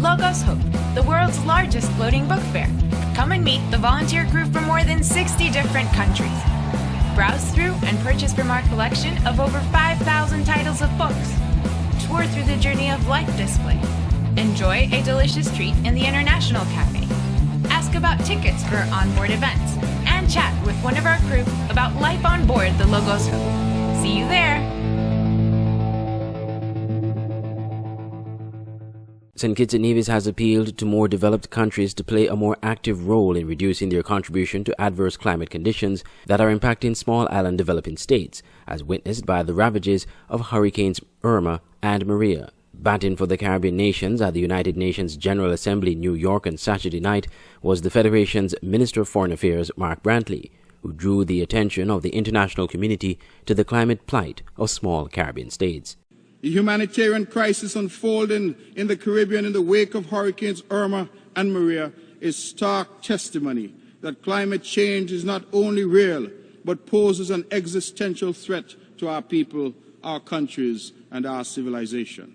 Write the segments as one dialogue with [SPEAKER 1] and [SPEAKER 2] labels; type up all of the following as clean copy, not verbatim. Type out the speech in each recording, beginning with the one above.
[SPEAKER 1] Logos Hope, the world's largest floating book fair. Come and meet the volunteer crew from more than 60 different countries. Browse through and purchase from our collection of over 5,000 titles of books. Tour through the Journey of Life display. Enjoy a delicious treat in the International Cafe. Ask about tickets for onboard events. And chat with one of our crew about life on board the Logos Hope. See you there!
[SPEAKER 2] St. Kitts and Nevis has appealed to more developed countries to play a more active role in reducing their contribution to adverse climate conditions that are impacting small island developing states, as witnessed by the ravages of Hurricanes Irma and Maria. Batting for the Caribbean nations at the United Nations General Assembly in New York on Saturday night was the Federation's Minister of Foreign Affairs, Mark Brantley, who drew the attention of the international community to the climate plight of small Caribbean states.
[SPEAKER 3] The humanitarian crisis unfolding in the Caribbean in the wake of Hurricanes Irma and Maria is stark testimony that climate change is not only real, but poses an existential threat to our people, our countries, and our civilization.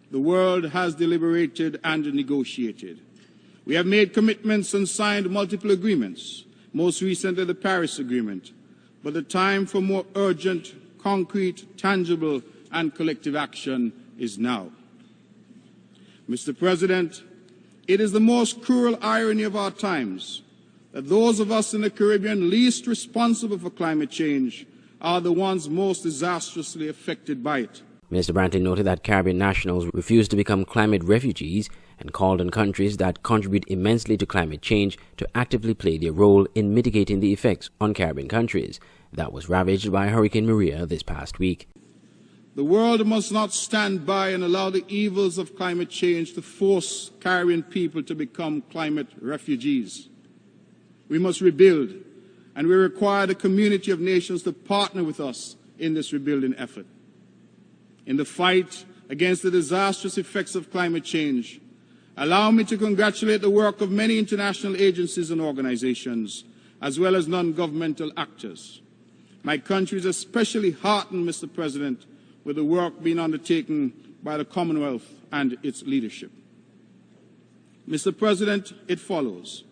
[SPEAKER 3] The world has deliberated and negotiated. We have made commitments and signed multiple agreements, most recently the Paris Agreement, but the time for more urgent, concrete, tangible, and collective action is now. Mr. President, it is the most cruel irony of our times that those of us in the Caribbean least responsible for climate change are the ones most disastrously affected by it.
[SPEAKER 2] Mr. Brantley noted that Caribbean nationals refuse to become climate refugees and called on countries that contribute immensely to climate change to actively play their role in mitigating the effects on Caribbean countries that was ravaged by Hurricane Maria this past week.
[SPEAKER 3] The world must not stand by and allow the evils of climate change to force Caribbean people to become climate refugees. We must rebuild, and we require the community of nations to partner with us in this rebuilding effort. In the fight against the disastrous effects of climate change, allow me to congratulate the work of many international agencies and organizations, as well as non-governmental actors. My country is especially heartened, Mr. President, with the work being undertaken by the Commonwealth and its leadership. Mr. President, it follows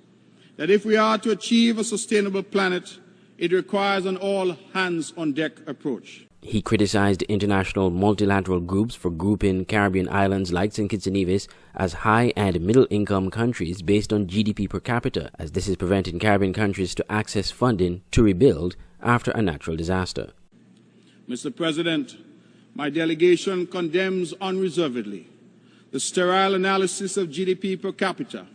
[SPEAKER 3] that if we are to achieve a sustainable planet, it requires an all-hands-on-deck approach.
[SPEAKER 2] He criticized international multilateral groups for grouping Caribbean islands like St. Kitts and Nevis as high and middle-income countries based on GDP per capita, as this is preventing Caribbean countries to access funding to rebuild after a natural disaster.
[SPEAKER 3] Mr. President, my delegation condemns unreservedly the sterile analysis of GDP per capita,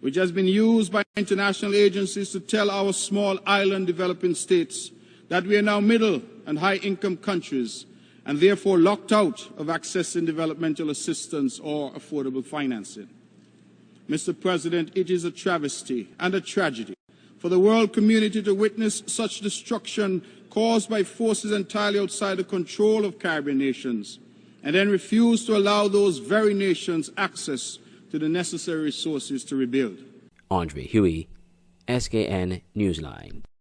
[SPEAKER 3] which has been used by international agencies to tell our small island developing states that we are now middle and high-income countries and therefore locked out of accessing developmental assistance or affordable financing. Mr. President, it is a travesty and a tragedy for the world community to witness such destruction caused by forces entirely outside the control of Caribbean nations, and then refuse to allow those very nations access to the necessary resources to rebuild.
[SPEAKER 2] Andre Huey, SKN Newsline.